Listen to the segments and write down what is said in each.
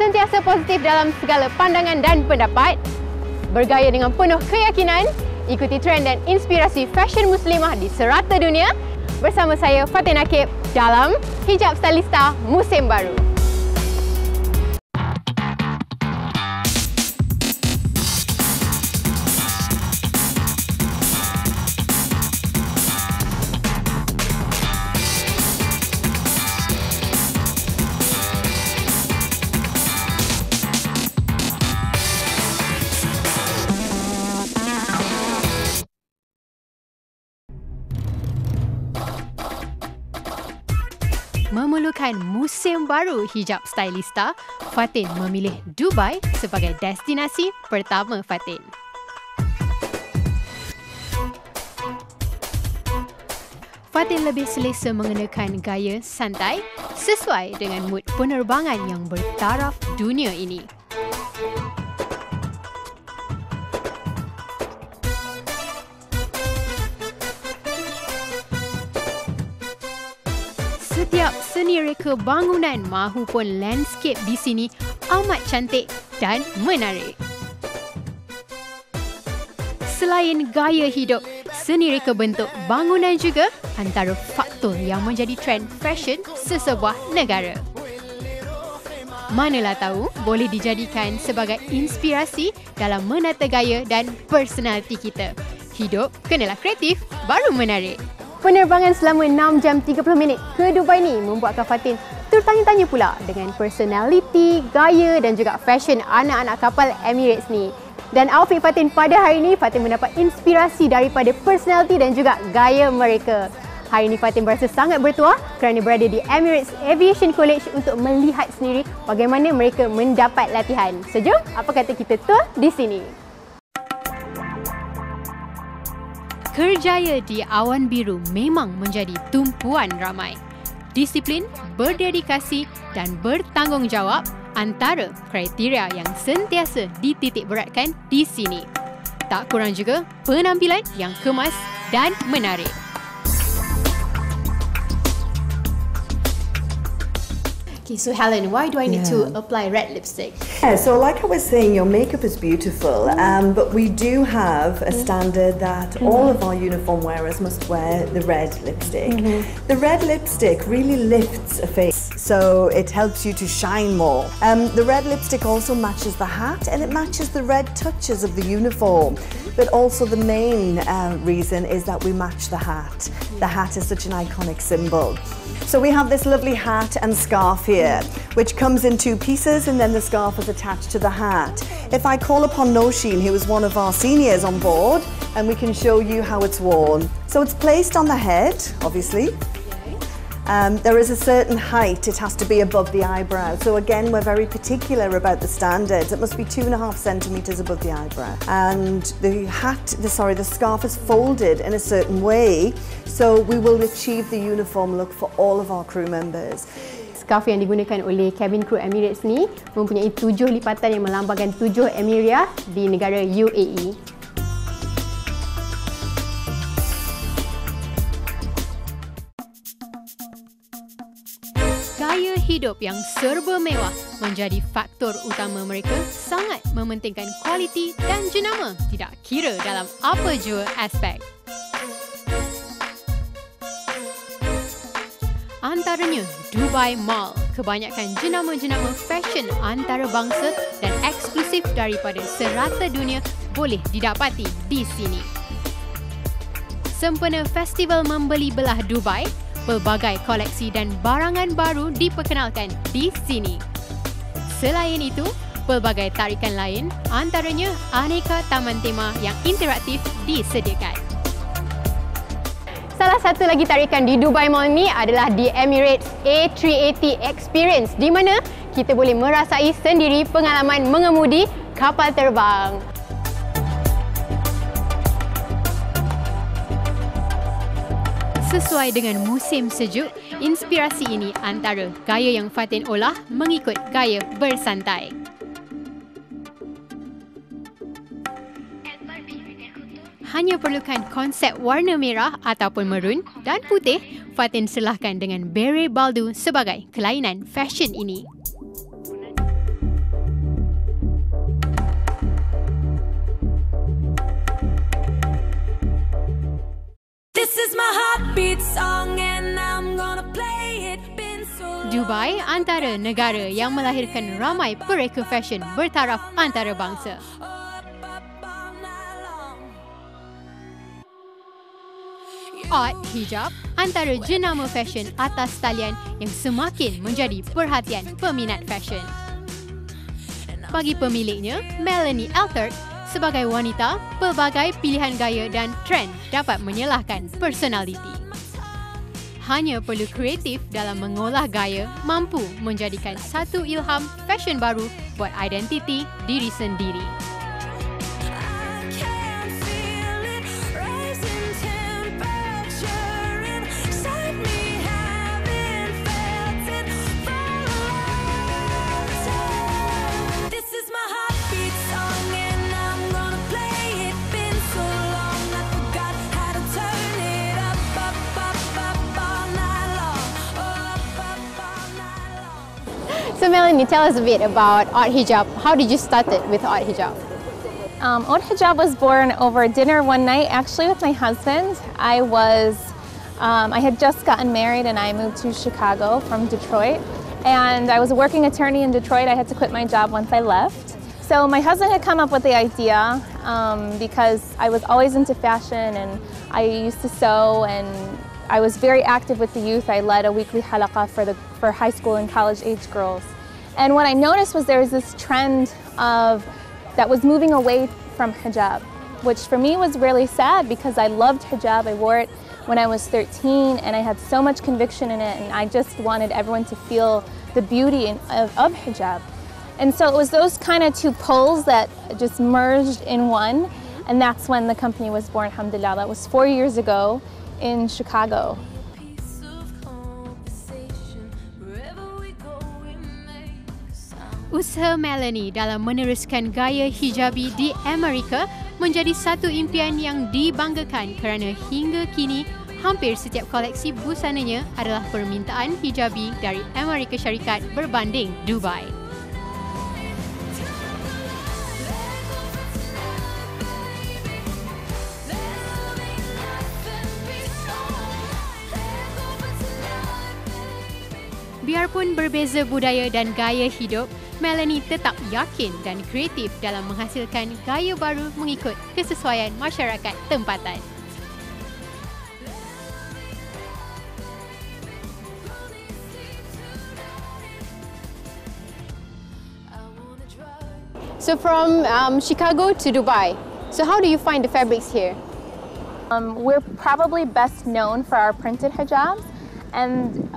sentiasa positif dalam segala pandangan dan pendapat, bergaya dengan penuh keyakinan, ikuti trend dan inspirasi fashion muslimah di serata dunia bersama saya Fatin Akib dalam Hijab Stailista musim baru. Memerlukan musim baru Hijab Stailista, Fatin memilih Dubai sebagai destinasi pertama Fatin. Fatin lebih selesa mengenakan gaya santai sesuai dengan mood penerbangan yang bertaraf dunia ini. Setiap seni reka bangunan mahupun landscape di sini amat cantik dan menarik. Selain gaya hidup, seni reka bentuk bangunan juga antara faktor yang menjadi trend fashion sesebuah negara. Manalah tahu boleh dijadikan sebagai inspirasi dalam menata gaya dan personaliti kita. Hidup kenalah kreatif baru menarik. Penerbangan selama 6 jam 30 minit ke Dubai ni membuatkan Fatin tertanya-tanya pula dengan personaliti, gaya dan juga fashion anak-anak kapal Emirates ni. Dan outfit Fatin pada hari ini, Fatin mendapat inspirasi daripada personaliti dan juga gaya mereka. Hari ini Fatin berasa sangat bertuah kerana berada di Emirates Aviation College untuk melihat sendiri bagaimana mereka mendapat latihan. Sejom, apa kata kita tour di sini? Kerjaya di awan biru memang menjadi tumpuan ramai. Disiplin, berdedikasi dan bertanggungjawab antara kriteria yang sentiasa dititik beratkan di sini. Tak kurang juga penampilan yang kemas dan menarik. Okay, so Helen, why do I need to apply red lipstick? Yeah, so like I was saying, your makeup is beautiful, but we do have a standard that all of our uniform wearers must wear the red lipstick. The red lipstick really lifts a face, so it helps you to shine more. The red lipstick also matches the hat and it matches the red touches of the uniform. But also the main reason is that we match the hat. The hat is such an iconic symbol. So we have this lovely hat and scarf here, which comes in 2 pieces and then the scarf is attached to the hat. If I call upon Noshin, who is one of our seniors on board, and we can show you how it's worn. So it's placed on the head, obviously. There is a certain height, it has to be above the eyebrow. So again, we're very particular about the standards. It must be 2.5 centimeters above the eyebrow. And the scarf is folded in a certain way, so we will achieve the uniform look for all of our crew members. Scarf yang digunakan oleh cabin crew Emirates ni mempunyai 7 lipatan yang melambangkan 7 Emiria di negara UAE. Gaya hidup yang serba mewah menjadi faktor utama mereka sangat mementingkan kualiti dan jenama tidak kira dalam apa jua aspek. Antaranya Dubai Mall, kebanyakan jenama-jenama fashion antarabangsa dan eksklusif daripada serata dunia boleh didapati di sini. Sempena festival membeli belah Dubai, pelbagai koleksi dan barangan baru diperkenalkan di sini. Selain itu, pelbagai tarikan lain antaranya aneka taman tema yang interaktif disediakan. Salah satu lagi tarikan di Dubai Mall ni adalah di Emirates A380 Experience, di mana kita boleh merasai sendiri pengalaman mengemudi kapal terbang. Sesuai dengan musim sejuk, inspirasi ini antara gaya yang Fatin olah mengikut gaya bersantai. Hanya perlukan konsep warna merah ataupun maroon dan putih, Fatin selahkan dengan beret baldu sebagai kelainan fashion ini. Dubai antara negara yang melahirkan ramai pereka fashion bertaraf antarabangsa. Art hijab antara jenama fashion atas talian yang semakin menjadi perhatian peminat fashion. Bagi pemiliknya, Melanie Elter, sebagai wanita, pelbagai pilihan gaya dan trend dapat menyelahkan personaliti. Hanya perlu kreatif dalam mengolah gaya mampu menjadikan satu ilham fashion baru buat identiti diri sendiri. So Melanie, tell us a bit about art hijab. How did you start it with art hijab? Art hijab was born over dinner one night, actually with my husband. I had just gotten married and I moved to Chicago from Detroit. And I was a working attorney in Detroit. I had to quit my job once I left. So my husband had come up with the idea because I was always into fashion and I used to sew and I was very active with the youth. I led a weekly halaqah for high school and college age girls. And what I noticed was there was this trend that was moving away from hijab, which for me was really sad because I loved hijab. I wore it when I was 13 and I had so much conviction in it and I just wanted everyone to feel the beauty of hijab. And so it was those kind of two poles that just merged in one, and that's when the company was born, alhamdulillah. That was 4 years ago in Chicago. Usaha Melanie dalam meneruskan gaya hijabi di Amerika menjadi satu impian yang dibanggakan kerana hingga kini hampir setiap koleksi busananya adalah permintaan hijabi dari Amerika Syarikat berbanding Dubai. Biarpun berbeza budaya dan gaya hidup, Melanie tetap yakin dan kreatif dalam menghasilkan gaya baru mengikut kesesuaian masyarakat tempatan. So from Chicago to Dubai, so how do you find the fabrics here? We're probably best known for our printed hijabs. And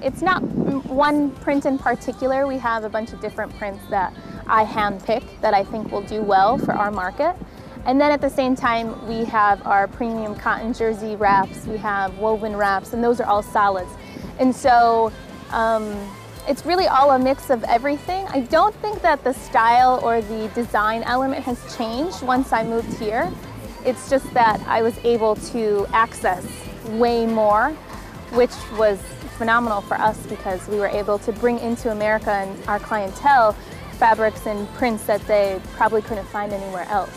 it's not one print in particular. We have a bunch of different prints that I handpick that I think will do well for our market. And then at the same time, we have our premium cotton jersey wraps, we have woven wraps, and those are all solids. And so it's really all a mix of everything. I don't think that the style or the design element has changed once I moved here. It's just that I was able to access way more, which was phenomenal for us because we were able to bring into America and our clientele fabrics and prints that they probably couldn't find anywhere else.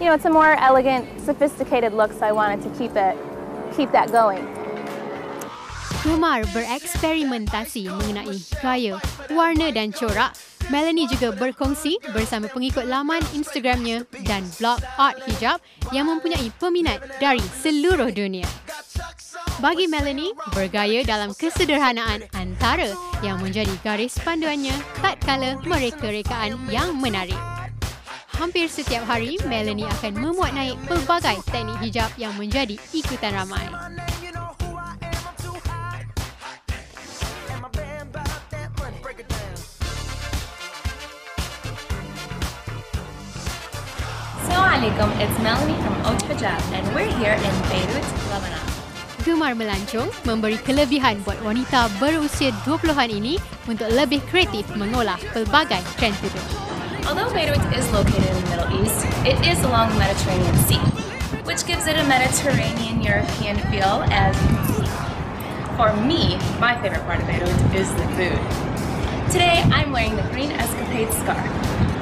You know, it's a more elegant, sophisticated look, so I wanted to keep that going. Gemar bereksperimentasi mengenai gaya, warna dan corak, Melanie juga berkongsi bersama pengikut laman Instagramnya dan blog Art Hijab yang mempunyai peminat dari seluruh dunia. Bagi Melanie, bergaya dalam kesederhanaan antara yang menjadi garis panduannya tatkala mereka-rekaan yang menarik. Hampir setiap hari, Melanie akan memuat naik pelbagai teknik hijab yang menjadi ikutan ramai. Assalamualaikum, it's Melanie from Art Hijab and we're here in Beirut, Lebanon. Gemar melancong memberi kelebihan buat wanita berusia 20-an ini untuk lebih kreatif mengolah pelbagai trend tudung. Although Beirut is located in the Middle East, it is along the Mediterranean Sea, which gives it a Mediterranean European feel as you can see. For me, my favorite part of Beirut is the food. Today, I'm wearing the green escapade scarf.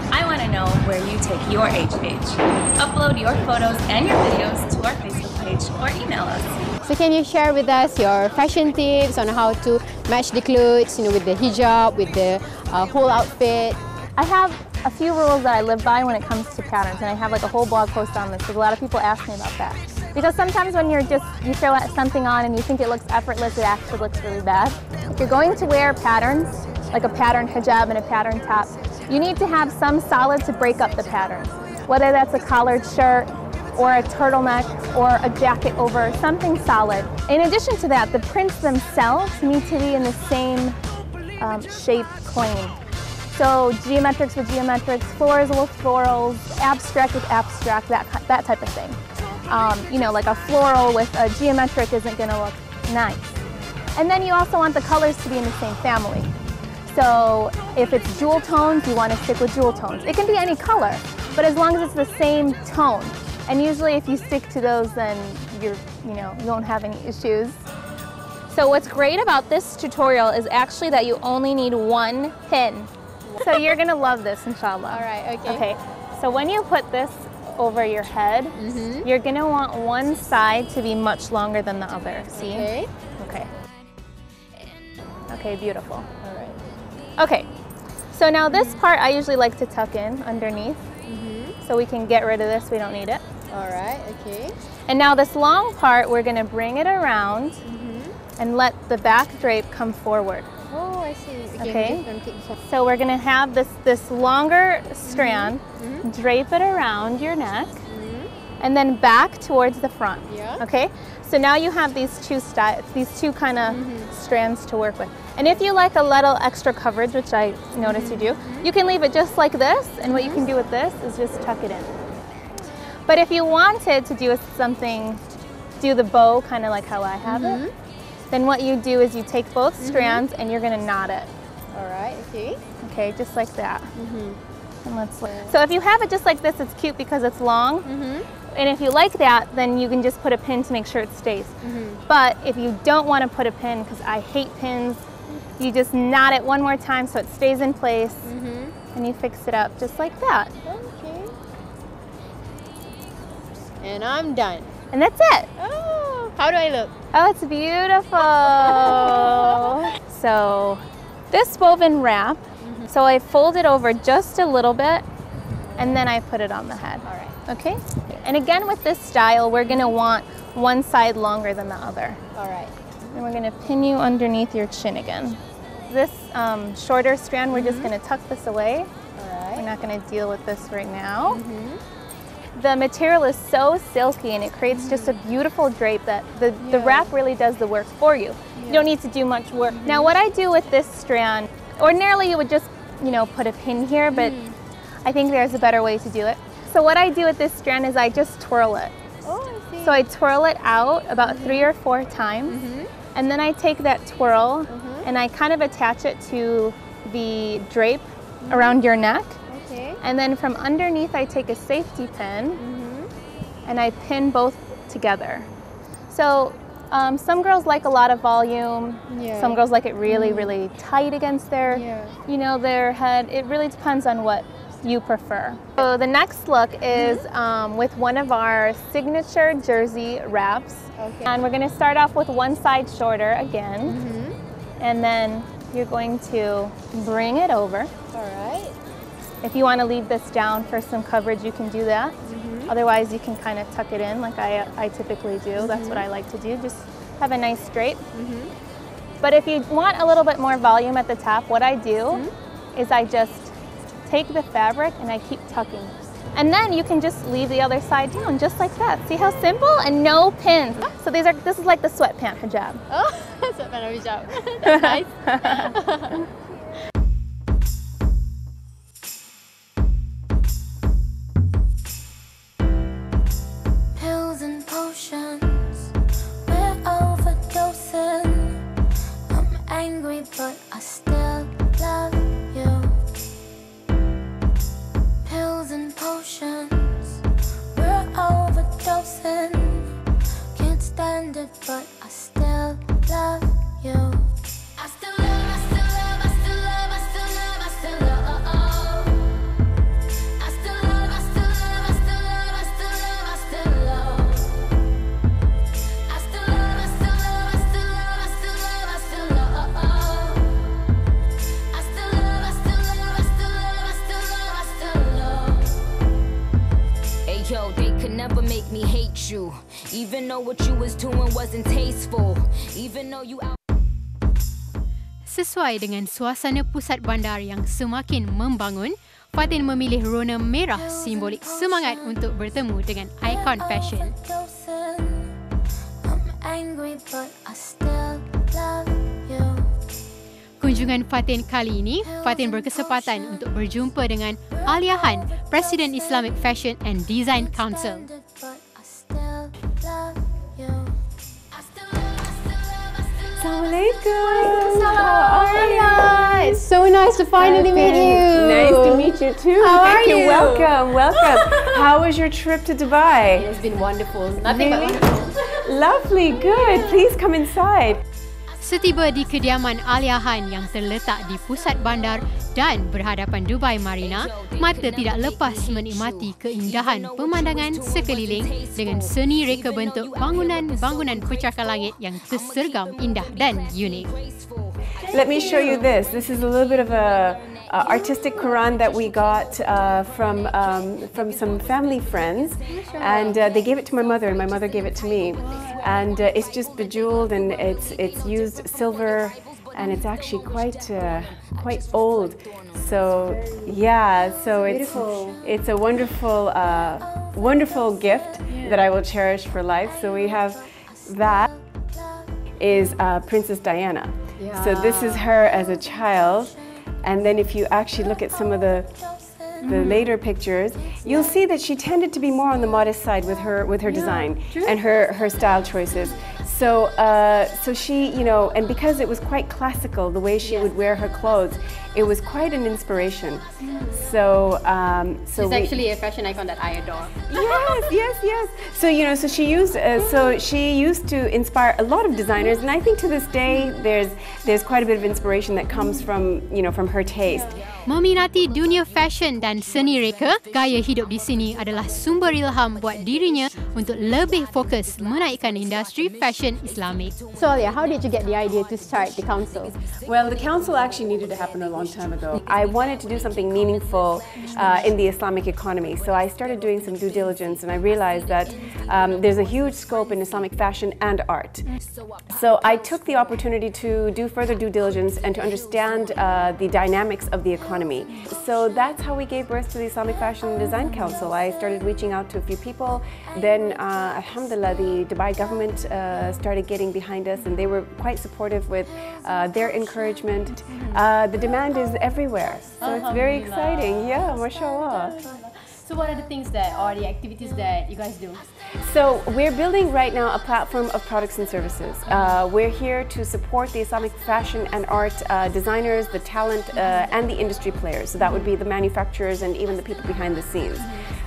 I want to know where you take your HH. Upload your photos and your videos to our Facebook page or email us. So can you share with us your fashion tips on how to match the clothes, with the hijab, with the whole outfit? I have a few rules that I live by when it comes to patterns, and I have like a whole blog post on this because a lot of people ask me about that. Because sometimes when you throw something on and you think it looks effortless, it actually looks really bad. If you're going to wear patterns, like a pattern hijab and a pattern top, you need to have some solid to break up the pattern. Whether that's a collared shirt, or a turtleneck, or a jacket over, something solid. In addition to that, the prints themselves need to be in the same shape plane. So geometrics with geometrics, florals with florals, abstract with abstract, that type of thing. Like a floral with a geometric isn't gonna look nice. And then you also want the colors to be in the same family. So if it's jewel tones, you want to stick with jewel tones. It can be any color, but as long as it's the same tone. And usually if you stick to those, then you won't have any issues. So what's great about this tutorial is actually that you only need one pin. So you're gonna love this, inshallah. All right, okay. Okay, so when you put this over your head, you're gonna want one side to be much longer than the other, see? Okay. Okay. Okay, beautiful. All right. Okay, so now this part I usually like to tuck in underneath, so we can get rid of this, we don't need it. All right, okay. And now this long part, we're gonna bring it around and let the back drape come forward. Oh, I see. Okay. So we're gonna have this longer strand, drape it around your neck, and then back towards the front. Yeah. Okay. So now you have these two kind of strands to work with. And if you like a little extra coverage, which I notice you do, you can leave it just like this. And what you can do with this is just tuck it in. But if you wanted to do do the bow kind of like how I have it, then what you do is you take both strands and you're gonna knot it. All right, okay. Okay, just like that. And so if you have it just like this, it's cute because it's long. And if you like that, then you can just put a pin to make sure it stays. But if you don't want to put a pin, because I hate pins, you just knot it one more time so it stays in place, and you fix it up just like that. Okay. And I'm done. And that's it. Oh, how do I look? Oh, it's beautiful. So this woven wrap, so I fold it over just a little bit, and then I put it on the head. All right. Okay? And again, with this style, we're gonna want one side longer than the other. All right. And we're gonna pin you underneath your chin again. This shorter strand, we're just gonna tuck this away. All right. We're not gonna deal with this right now. The material is so silky and it creates just a beautiful drape that the wrap really does the work for you. You don't need to do much work. Now what I do with this strand, ordinarily you would just, put a pin here, but I think there's a better way to do it. So what I do with this strand is I just twirl it. Oh, I see. So I twirl it out about 3 or 4 times, and then I take that twirl and I kind of attach it to the drape around your neck. Okay. And then from underneath I take a safety pin and I pin both together. So some girls like a lot of volume. Some girls like it really, really tight against their, their head. It really depends on what you prefer. So the next look is with one of our signature jersey wraps. Okay. And we're gonna start off with one side shorter again. And then you're going to bring it over. All right. If you want to leave this down for some coverage, you can do that. Otherwise, you can kind of tuck it in like I typically do. That's what I like to do. Just have a nice drape. But if you want a little bit more volume at the top, what I do is I just take the fabric and I keep tucking. And then you can just leave the other side down just like that. See how simple? And no pins. So this is like the sweatpant hijab. Oh, sweatpant hijab. That's nice. Pills and potions, we're overdosing. I'm angry, but I still love you. Pills and potions, we're overdosing. Can't stand it, but I still love you. I still love, I still love, I still you. Even though what you was doing wasn't tasteful. Even though you out. Sesuai dengan suasana pusat bandar yang semakin membangun, Fatin memilih rona merah simbolik semangat untuk bertemu dengan ikon fashion. I'm angry but I still love you. Kunjungan Fatin kali ini, Fatin berkesempatan untuk berjumpa dengan Alia Han, Presiden Islamic Fashion and Design Council. Assalamualaikum. Alia. It's so nice to finally meet you. Nice to meet you too. How are Thank you. you? Welcome, welcome. How was your trip to Dubai? It's been wonderful. Nothing Really? but wonderful. Lovely, good. Please come inside. Setiba di kediaman Alia Han yang terletak di pusat bandar dan berhadapan Dubai Marina, mata tidak lepas menikmati keindahan pemandangan sekeliling dengan seni reka bentuk bangunan-bangunan pencakar langit yang tersergam indah dan unik. Let me show you this. This is a little bit of a artistic Quran that we got from some family friends, and they gave it to my mother, and my mother gave it to me. And it's just bejeweled, and it's used silver, and it's actually quite old. So yeah, so it's a wonderful wonderful gift that I will cherish for life. So we have that is Princess Diana. So this is her as a child, and then if you actually look at some of the later pictures, you'll see that she tended to be more on the modest side with her design and her style choices. So she, and because it was quite classical, the way she would wear her clothes, it was quite an inspiration. So She's actually a fashion icon that I adore. Yes. So she used to inspire a lot of designers, and I think to this day there's quite a bit of inspiration that comes from her taste. Meminati dunia fashion dan seni reka, gaya hidup di sini adalah sumber ilham buat dirinya untuk lebih fokus menaikkan industri fashion Islamik. So Alia, how did you get the idea to start the council? Well, the council actually needed to happen a long time ago. I wanted to do something meaningful in the Islamic economy, so I started doing some due diligence, and I realized that there's a huge scope in Islamic fashion and art. So I took the opportunity to do further due diligence and to understand the dynamics of the economy. So that's how we gave birth to the Islamic Fashion and Design Council. I started reaching out to a few people. Then, alhamdulillah, the Dubai government started getting behind us, and they were quite supportive with their encouragement. The demand is everywhere, so it's very exciting. Yeah, mashallah. So what are the things that, or the activities that you guys do? So we're building right now a platform of products and services. We're here to support the Islamic fashion and art designers, the talent, and the industry players. So that would be the manufacturers and even the people behind the scenes.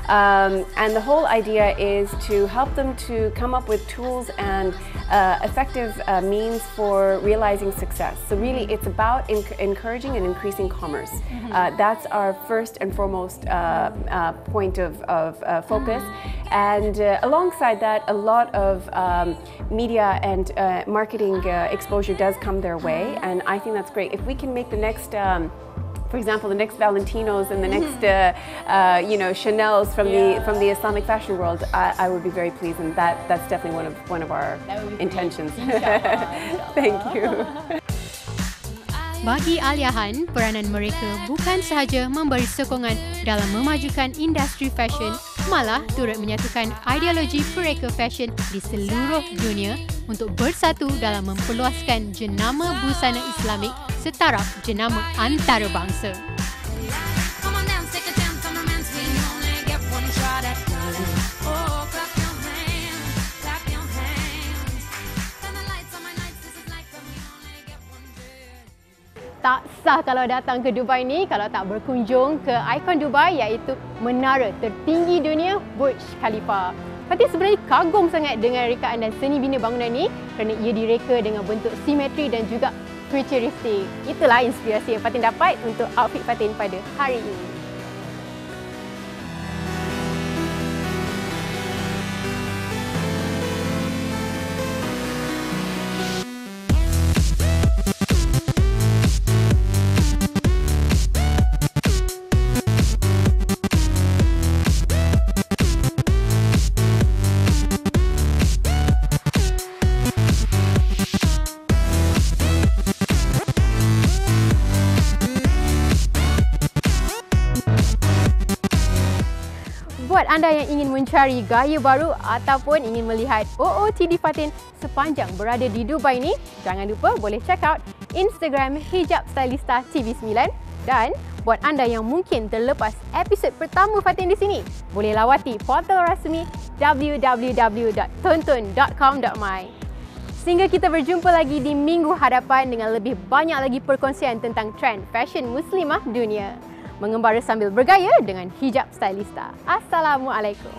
And the whole idea is to help them to come up with tools and effective means for realizing success. So really it's about encouraging and increasing commerce. That's our first and foremost point of focus. And alongside that, a lot of media and marketing exposure does come their way, and I think that's great. If we can make the next for example, the next Valentinos and the next, Chanels from the Islamic fashion world, I would be very pleased, and that's definitely one of our intentions. Thank you. Bagi Alia Han, peranan mereka bukan sahaja memberi sokongan dalam memajukan industri fashion, malah turut menyatukan ideologi pereka fashion di seluruh dunia untuk bersatu dalam memperluaskan jenama busana Islamik setaraf jenama antarabangsa. Tak sah kalau datang ke Dubai ni kalau tak berkunjung ke ikon Dubai iaitu menara tertinggi dunia Burj Khalifa. Fatin sebenarnya kagum sangat dengan rekaan dan seni bina bangunan ni kerana ia direka dengan bentuk simetri dan juga futuristik. Itulah inspirasi yang Fatin dapat untuk outfit Fatin pada hari ini. Buat anda yang ingin mencari gaya baru ataupun ingin melihat OOTD Fatin sepanjang berada di Dubai ni, jangan lupa boleh check out Instagram Hijab Stailista TV9. Dan buat anda yang mungkin terlepas episod pertama Fatin di sini, boleh lawati portal rasmi www.tonton.com.my. Sehingga kita berjumpa lagi di minggu hadapan dengan lebih banyak lagi perkongsian tentang trend fashion muslimah dunia. Mengembara sambil bergaya dengan Hijab Stailista. Assalamualaikum.